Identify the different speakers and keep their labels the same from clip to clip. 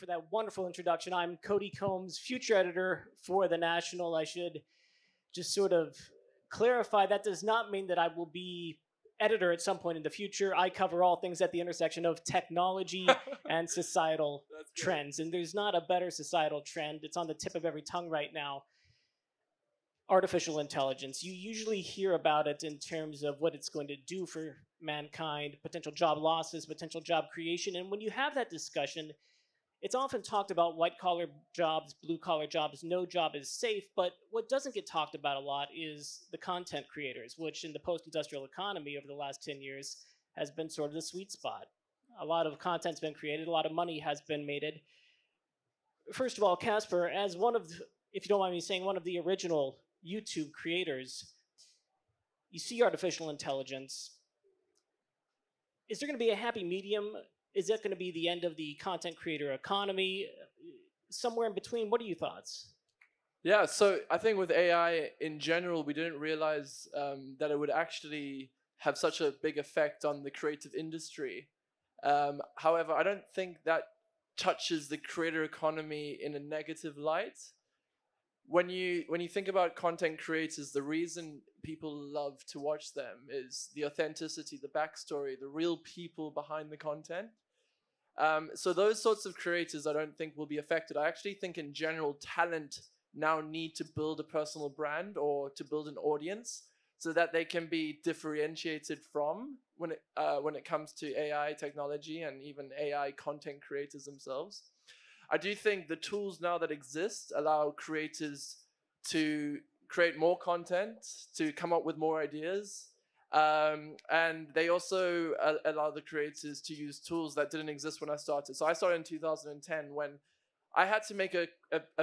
Speaker 1: for that wonderful introduction. I'm Cody Combs, future editor for The National. I should just sort of clarify that does not mean that I will be editor at some point in the future. I cover all things at the intersection of technology and societal trends. And there's not a better societal trend. It's on the tip of every tongue right now. Artificial intelligence. You usually hear about it in terms of what it's going to do for mankind, potential job losses, potential job creation. And when you have that discussion, it's often talked about white collar jobs, blue collar jobs, no job is safe. But what doesn't get talked about a lot is the content creators, which in the post industrial economy over the last 10 years has been sort of the sweet spot. A lot of content's been created, a lot of money has been made. First of all, Casper, as one of, if you don't mind me saying, one of the original YouTube creators, you see artificial intelligence. Is there going to be a happy medium? Is that going to be the end of the content creator economy? Somewhere in between, what are your thoughts?
Speaker 2: Yeah, so I think with AI in general, we didn't realize that it would actually have such a big effect on the creative industry. However, I don't think that touches the creator economy in a negative light. When you think about content creators, the reason people love to watch them is the authenticity, the backstory, the real people behind the content. So those sorts of creators I don't think will be affected. I actually think in general talent now need to build a personal brand or to build an audience so that they can be differentiated from when it comes to AI technology and even AI content creators themselves. I do think the tools now that exist allow creators to create more content, to come up with more ideas, and they also allow the creators to use tools that didn't exist when I started. So I started in 2010 when I had to make a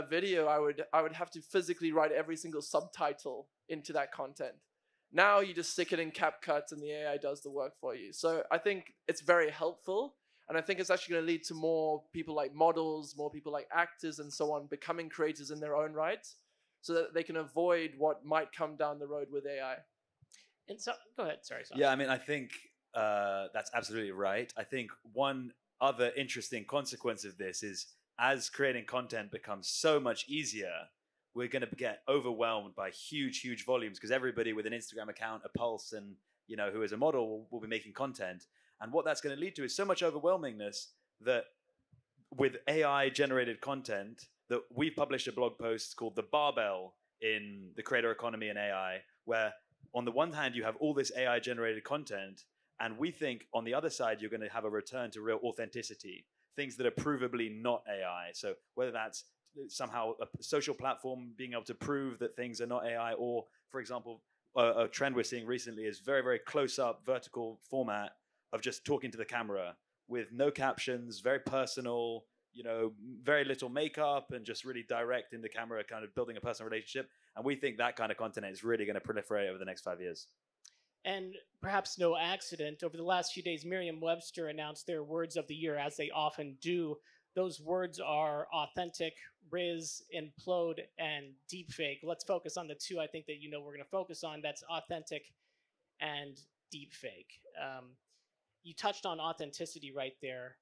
Speaker 2: video. I would have to physically write every single subtitle into that content. Now you just stick it in CapCut and the AI does the work for you. So I think it's very helpful. And I think it's actually going to lead to more people like models, more people like actors and so on becoming creators in their own right so that they can avoid what might come down the road with AI.
Speaker 1: And so, go ahead. Sorry.
Speaker 3: Yeah, I mean, I think that's absolutely right. I think one other interesting consequence of this is as creating content becomes so much easier, we're going to get overwhelmed by huge, huge volumes because everybody with an Instagram account, a Pulse, and who is a model will be making content. And what that's going to lead to is so much overwhelmingness that with AI-generated content, that we've published a blog post called The Barbell in the creator economy and AI, where on the one hand, you have all this AI-generated content, and we think on the other side, you're going to have a return to real authenticity, things that are provably not AI. So whether that's somehow a social platform being able to prove that things are not AI, or, for example, a trend we're seeing recently is very, very close-up vertical format of just talking to the camera with no captions, very personal, very little makeup and just really direct in the camera, kind of building a personal relationship. And we think that kind of content is really going to proliferate over the next 5 years.
Speaker 1: And perhaps no accident, over the last few days, Merriam-Webster announced their words of the year, as they often do. Those words are authentic, Riz, implode, and deepfake. Let's focus on the two I think that we're going to focus on. That's authentic and deepfake. You touched on authenticity right there.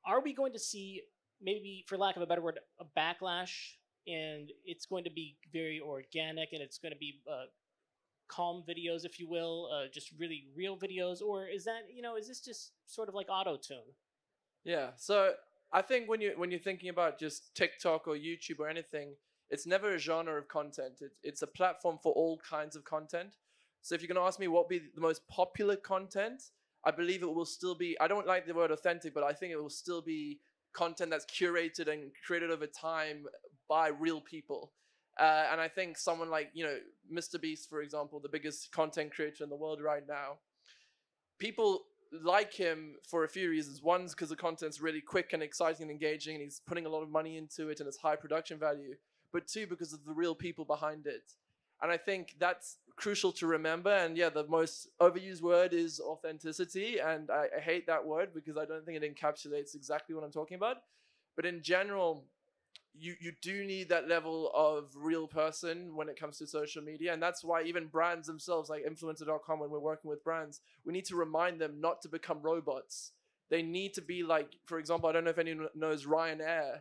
Speaker 1: Are we going to see, maybe for lack of a better word, a backlash, and it's going to be very organic and it's going to be calm videos, if you will, just really real videos? Or is that, is this just sort of like auto-tune?
Speaker 2: Yeah, so I think when you're thinking about just TikTok or YouTube or anything, it's never a genre of content. It's a platform for all kinds of content. So if you're going to ask me what would be the most popular content, I believe it will still be, I don't like the word authentic, but I think it will still be content that's curated and created over time by real people. And I think someone like, Mr. Beast, for example, the biggest content creator in the world right now, people like him for a few reasons. One's because the content's really quick and exciting and engaging, and he's putting a lot of money into it and it's high production value. But two, because of the real people behind it. And I think that's crucial to remember. And yeah, the most overused word is authenticity. And I hate that word because I don't think it encapsulates exactly what I'm talking about. But in general, you do need that level of real person when it comes to social media. And that's why even brands themselves, like influencer.com, when we're working with brands, we need to remind them not to become robots. they need to be like, for example, I don't know if anyone knows Ryanair.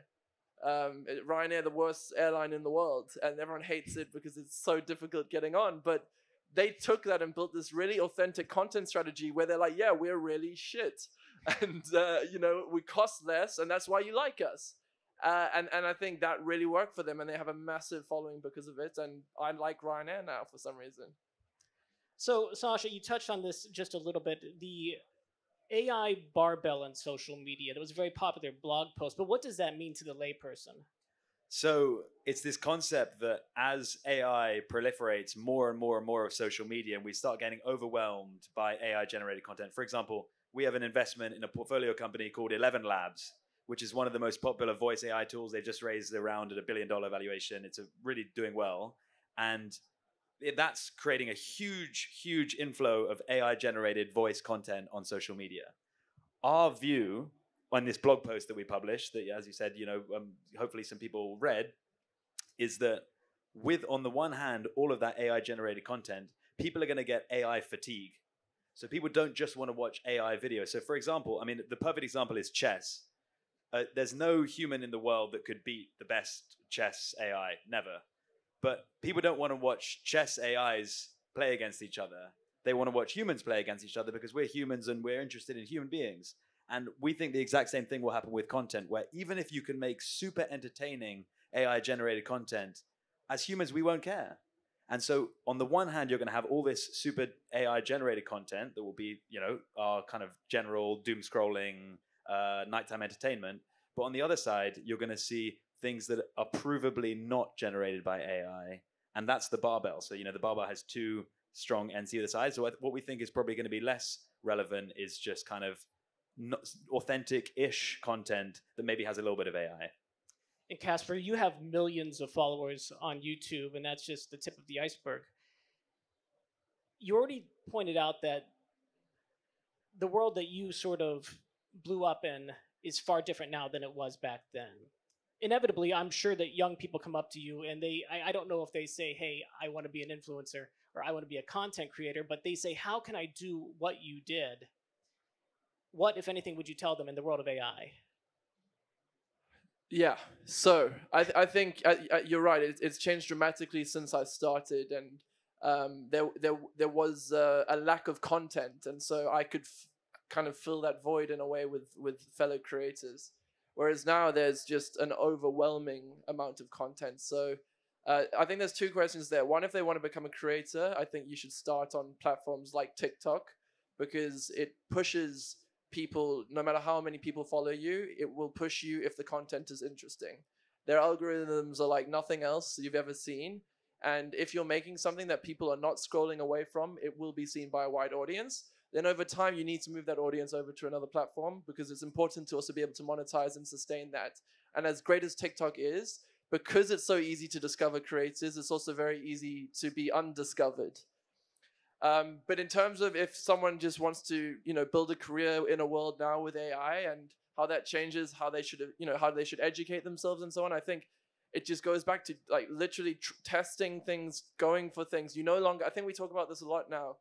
Speaker 2: Ryanair, the worst airline in the world, and everyone hates it because it's so difficult getting on. But they took that and built this really authentic content strategy where they're like, yeah, we're really shit. And, we cost less, and that's why you like us. And I think that really worked for them, and they have a massive following because of it. And I like Ryanair now for some reason.
Speaker 1: So, Sasha, you touched on this just a little bit. The AI barbell in social media. That was a very popular blog post. But what does that mean to the layperson?
Speaker 3: So it's this concept that as AI proliferates more and more and more of social media, and we start getting overwhelmed by AI generated content. For example, we have an investment in a portfolio company called 11 Labs, which is one of the most popular voice AI tools. They've just raised around at $1 billion valuation. It's really doing well. And that's creating a huge, huge inflow of AI generated voice content on social media. Our view on this blog post that we published, that, as you said, hopefully some people read, is that with, on the one hand, all of that AI generated content, people are going to get AI fatigue. So people don't just want to watch AI videos. So for example, I mean, the perfect example is chess. There's no human in the world that could beat the best chess AI, never. But people don't want to watch chess AIs play against each other. They want to watch humans play against each other because we're humans and we're interested in human beings. And we think the exact same thing will happen with content, where even if you can make super entertaining AI-generated content, as humans, we won't care. And so on the one hand, you're going to have all this super AI-generated content that will be, our kind of general doom-scrolling, nighttime entertainment. But on the other side, you're going to see things that are provably not generated by AI. And that's the barbell. So, the barbell has two strong ends either side. So what we think is probably going to be less relevant is just kind of authentic-ish content that maybe has a little bit of AI.
Speaker 1: And Casper, you have millions of followers on YouTube, and that's just the tip of the iceberg. You already pointed out that the world that you sort of blew up in is far different now than it was back then. Inevitably, I'm sure that young people come up to you and I don't know if they say, hey, I want to be an influencer or I want to be a content creator, but they say, how can I do what you did? What, if anything, would you tell them in the world of AI?
Speaker 2: Yeah, so I think you're right. It's changed dramatically since I started, and there was a lack of content, and so I could kind of fill that void in a way with fellow creators. Whereas now there's just an overwhelming amount of content. So I think there's two questions there. One, if they want to become a creator, I think you should start on platforms like TikTok, because it pushes people, no matter how many people follow you, it will push you if the content is interesting. Their algorithms are like nothing else you've ever seen. And if you're making something that people are not scrolling away from, it will be seen by a wide audience. Then over time, you need to move that audience over to another platform, because it's important to also be able to monetize and sustain that. And as great as TikTok is, because it's so easy to discover creators, it's also very easy to be undiscovered. But in terms of if someone just wants to, build a career in a world now with AI and how that changes how they should, how they should educate themselves and so on, I think it just goes back to like literally testing things, going for things. You no longer, I think we talk about this a lot now.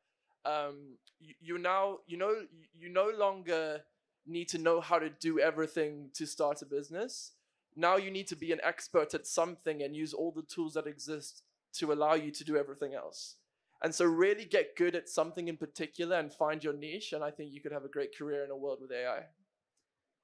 Speaker 2: You no longer need to know how to do everything to start a business. Now you need to be an expert at something and use all the tools that exist to allow you to do everything else. And so really get good at something in particular and find your niche. And I think you could have a great career in a world with AI.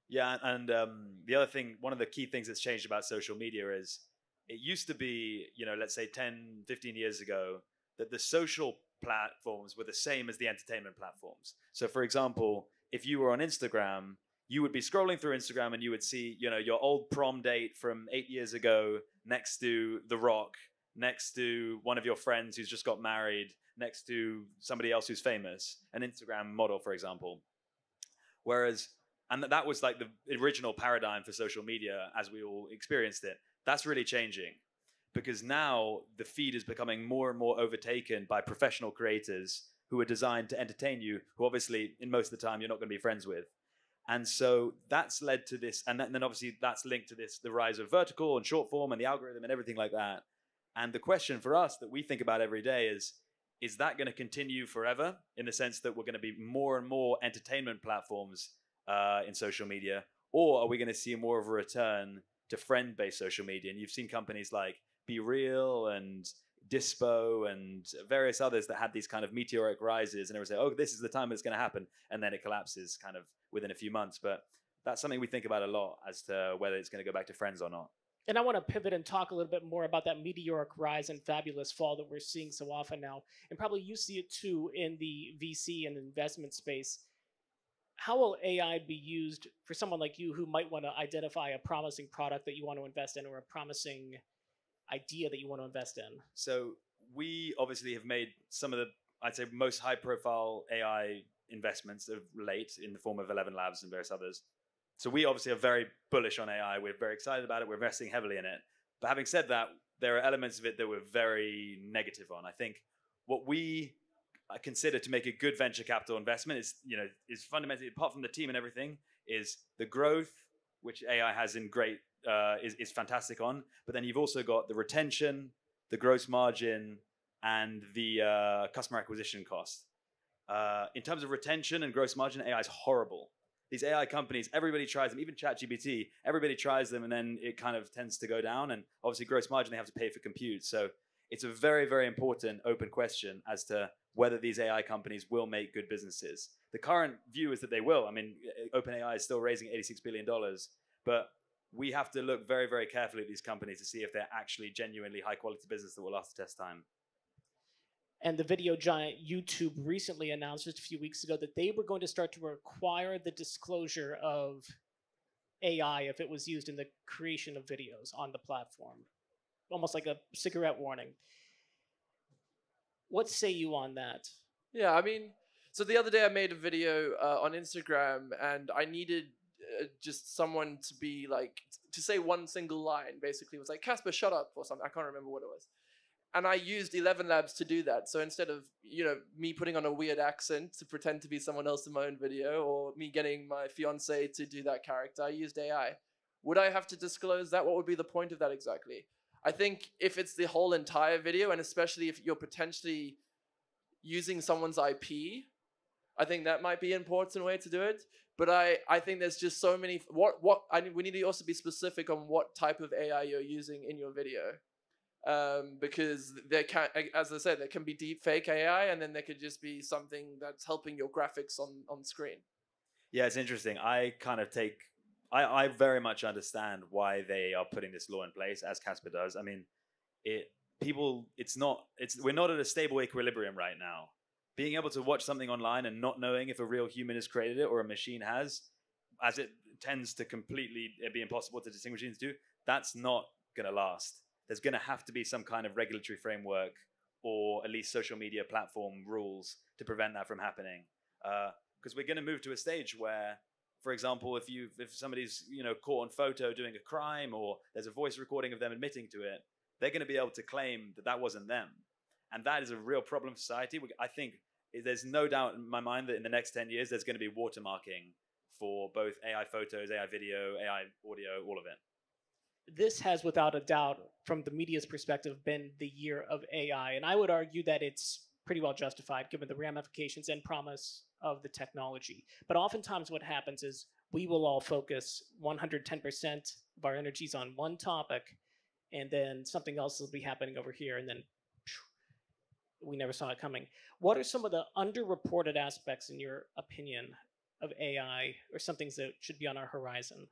Speaker 3: Yeah, and the other thing, one of the key things that's changed about social media is it used to be, let's say 10, 15 years ago, that the social platforms were the same as the entertainment platforms. So for example, if you were on Instagram, you would be scrolling through Instagram and you would see, your old prom date from 8 years ago next to The Rock, next to one of your friends who's just got married, next to somebody else who's famous, an Instagram model, for example. Whereas, and that was like the original paradigm for social media as we all experienced it. That's really changing, because now the feed is becoming more and more overtaken by professional creators who are designed to entertain you, who obviously, in most of the time, you're not going to be friends with. And so that's led to this, and then obviously that's linked to this, the rise of vertical and short form and the algorithm and everything like that. And the question for us that we think about every day is that going to continue forever, in the sense that we're going to be more and more entertainment platforms in social media, or are we going to see more of a return to friend-based social media? And you've seen companies like Be Real and Dispo and various others that had these kind of meteoric rises, and everyone say, "Oh, this is the time it's going to happen," and then it collapses kind of within a few months. But that's something we think about a lot as to whether it's going to go back to friends or not.
Speaker 1: And I want to pivot and talk a little bit more about that meteoric rise and fabulous fall that we're seeing so often now. And probably you see it too in the VC and investment space. How will AI be used for someone like you who might want to identify a promising product that you want to invest in or a promising idea that you want to invest in?
Speaker 3: So we obviously have made some of the, I'd say, most high-profile AI investments of late in the form of 11 Labs and various others. So we obviously are very bullish on AI. We're very excited about it. We're investing heavily in it. But having said that, there are elements of it that we're very negative on. I think what we consider to make a good venture capital investment is fundamentally, apart from the team and everything, is the growth, which AI has in great, is fantastic on. But then you've also got the retention, the gross margin, and the customer acquisition cost. In terms of retention and gross margin, AI is horrible. These AI companies, everybody tries them, even ChatGPT, everybody tries them, and then it kind of tends to go down. And obviously, gross margin, they have to pay for compute. So it's a very, very important open question as to whether these AI companies will make good businesses. The current view is that they will. I mean, OpenAI is still raising $86 billion, but we have to look very, very carefully at these companies to see if they're actually genuinely high-quality business that will last the test time.
Speaker 1: And the video giant YouTube recently announced just a few weeks ago that they were going to start to require the disclosure of AI if it was used in the creation of videos on the platform. Almost like a cigarette warning. What say you on that?
Speaker 2: Yeah, I mean, so the other day I made a video on Instagram, and I needed just someone to be like, to say one single line, basically. It was like, Casper, shut up, or something. I can't remember what it was. And I used 11 Labs to do that. So instead of, me putting on a weird accent to pretend to be someone else in my own video, or me getting my fiance to do that character, I used AI. Would I have to disclose that? What would be the point of that exactly? I think if it's the whole entire video, and especially if you're potentially using someone's IP, I think that might be an important way to do it. But I think there's just so many, we need to also be specific on what type of AI you're using in your video. Because there can, as I said, there can be deep fake AI, and then there could just be something that's helping your graphics on screen.
Speaker 3: Yeah, it's interesting. I very much understand why they are putting this law in place, as Casper does. I mean, we're not at a stable equilibrium right now. Being able to watch something online and not knowing if a real human has created it or a machine has, as it tends to completely be impossible to distinguish between the two, that's not going to last. There's going to have to be some kind of regulatory framework or at least social media platform rules to prevent that from happening. Because we're going to move to a stage where, for example, if somebody's caught on photo doing a crime, or there's a voice recording of them admitting to it, they're going to be able to claim that wasn't them. And that is a real problem for society. I think there's no doubt in my mind that in the next 10 years, there's going to be watermarking for both AI photos, AI video, AI audio, all of it.
Speaker 1: This has, without a doubt, from the media's perspective, been the year of AI. And I would argue that it's pretty well justified given the ramifications and promise of the technology. But oftentimes what happens is we will all focus 110% of our energies on one topic, and then something else will be happening over here, and then we never saw it coming. What are some of the underreported aspects, in your opinion, of AI, or some things that should be on our horizon?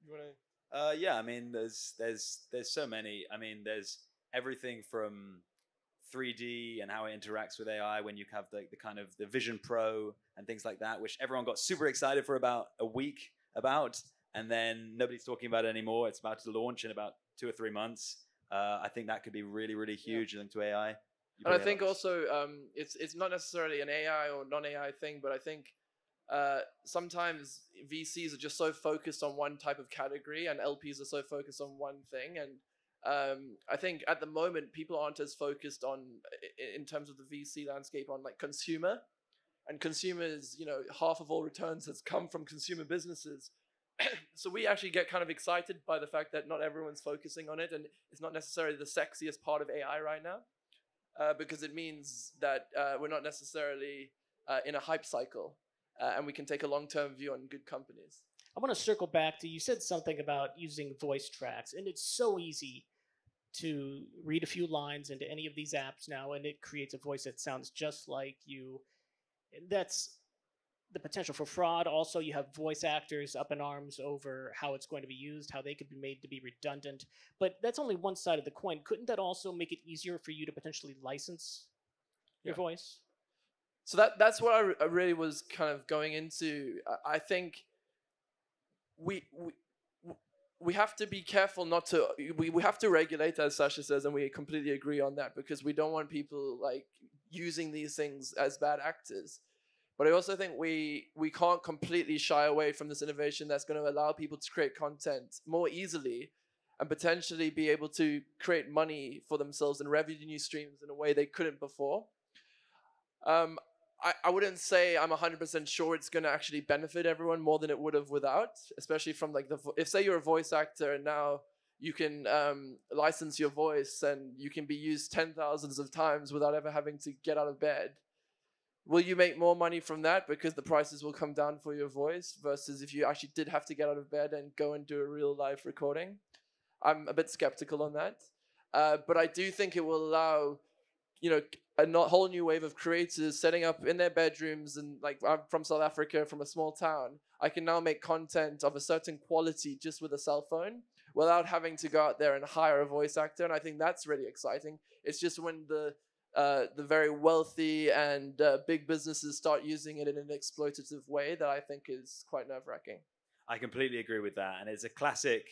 Speaker 2: You want to?
Speaker 3: Yeah, I mean, there's so many. I mean, there's everything from 3D and how it interacts with AI when you have the kind of the Vision Pro and things like that, which everyone got super excited for about a week about, and then nobody's talking about it anymore. It's about to launch in about 2 or 3 months. I think that could be really, really huge linked to AI.
Speaker 2: And I think also it's not necessarily an AI or non-AI thing, but I think sometimes VCs are just so focused on one type of category, and LPs are so focused on one thing. And I think at the moment, people aren't as focused on, in terms of the VC landscape, on like consumer. And consumers, half of all returns has come from consumer businesses. So we actually get kind of excited by the fact that not everyone's focusing on it, and it's not necessarily the sexiest part of AI right now, because it means that we're not necessarily in a hype cycle. and we can take a long-term view on good companies.
Speaker 1: I want to circle back to, you said something about using voice tracks, and it's so easy to read a few lines into any of these apps now, and it creates a voice that sounds just like you. That's the potential for fraud. Also, you have voice actors up in arms over how it's going to be used, how they could be made to be redundant. But that's only one side of the coin. Couldn't that also make it easier for you to potentially license your voice?
Speaker 2: So that's what I really was kind of going into. I think we have to be careful not to, we have to regulate, as Sasha says, and we completely agree on that, because we don't want people like using these things as bad actors. But I also think we can't completely shy away from this innovation that's going to allow people to create content more easily and potentially be able to create money for themselves and revenue streams in a way they couldn't before. I wouldn't say I'm 100% sure it's going to actually benefit everyone more than it would have without, especially from like if say you're a voice actor and now you can license your voice and you can be used 10,000s of times without ever having to get out of bed. Will you make more money from that because the prices will come down for your voice versus if you actually did have to get out of bed and go and do a real live recording? I'm a bit skeptical on that. But I do think it will allow, a whole new wave of creators setting up in their bedrooms, and like I'm from South Africa, from a small town. I can now make content of a certain quality just with a cell phone without having to go out there and hire a voice actor. And I think that's really exciting. It's just when the very wealthy and big businesses start using it in an exploitative way that I think is quite nerve-wracking.
Speaker 3: I completely agree with that. And it's a classic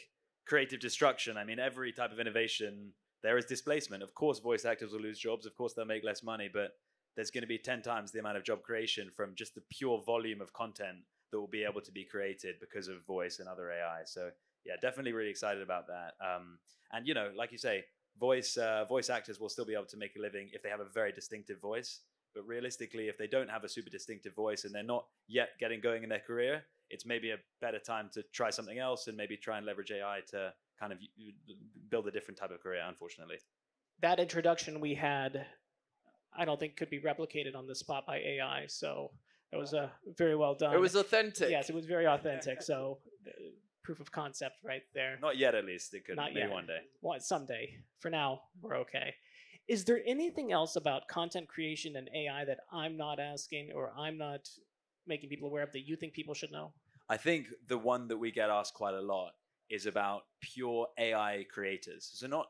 Speaker 3: creative destruction. I mean, every type of innovation, there is displacement. Of course, voice actors will lose jobs. Of course, they'll make less money, but there's going to be 10 times the amount of job creation from just the pure volume of content that will be able to be created because of voice and other AI. So yeah, definitely really excited about that. And like you say, voice actors will still be able to make a living if they have a very distinctive voice. But realistically, if they don't have a super distinctive voice and they're not yet getting going in their career, it's maybe a better time to try something else and maybe try and leverage AI to kind of build a different type of career, unfortunately.
Speaker 1: That introduction we had, I don't think could be replicated on the spot by AI. So it was very well done.
Speaker 2: It was authentic.
Speaker 1: Yes, it was very authentic. So proof of concept right there.
Speaker 3: Not yet, at least. It could.
Speaker 1: Not
Speaker 3: maybe
Speaker 1: yet.
Speaker 3: One day.
Speaker 1: Well, someday. For now, we're okay. Is there anything else about content creation and AI that I'm not asking or I'm not making people aware of that you think people should know?
Speaker 3: I think the one that we get asked quite a lot is about pure AI creators. So not,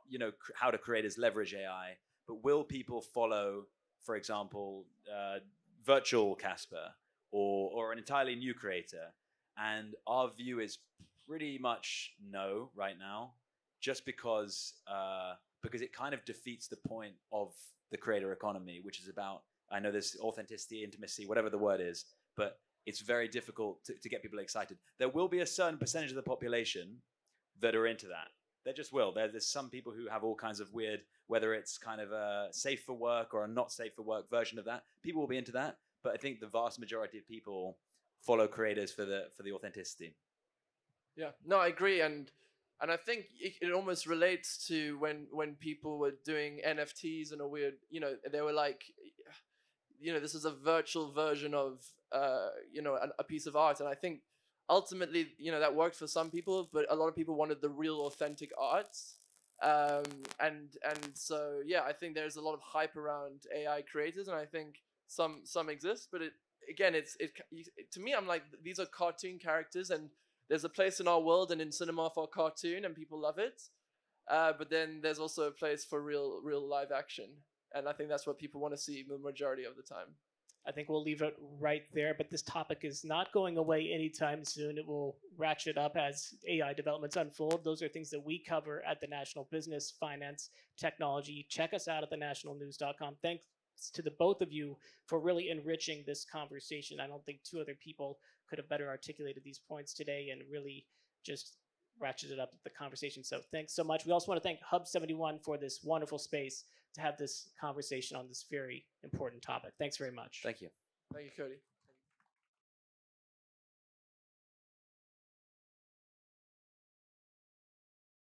Speaker 3: how do creators leverage AI, but will people follow, for example, virtual Casper or an entirely new creator? And our view is pretty much no right now, just because it kind of defeats the point of the creator economy, which is about, I know there's authenticity, intimacy, whatever the word is, but it's very difficult to get people excited. There will be a certain percentage of the population that are into that. There just will. There's some people who have all kinds of weird, whether it's kind of a safe for work or a not safe for work version of that. People will be into that, but I think the vast majority of people follow creators for the authenticity.
Speaker 2: Yeah, no, I agree, and I think it almost relates to when people were doing NFTs in a weird, they were like, this is a virtual version of, a piece of art, and I think ultimately, that worked for some people, but a lot of people wanted the real authentic art, and so yeah, I think there's a lot of hype around AI creators, and I think some exist, but to me, I'm like, these are cartoon characters, and there's a place in our world and in cinema for cartoon, and people love it. But then there's also a place for real live action, and I think that's what people want to see the majority of the time.
Speaker 1: I think we'll leave it right there, but this topic is not going away anytime soon. It will ratchet up as AI developments unfold. Those are things that we cover at the National Business, Finance, Technology. Check us out at thenationalnews.com. Thanks to the both of you for really enriching this conversation. I don't think two other people could have better articulated these points today and really just ratcheted up the conversation. So thanks so much. We also want to thank Hub 71 for this wonderful space to have this conversation on this very important topic. Thanks very much.
Speaker 3: Thank you.
Speaker 2: Thank you, Cody.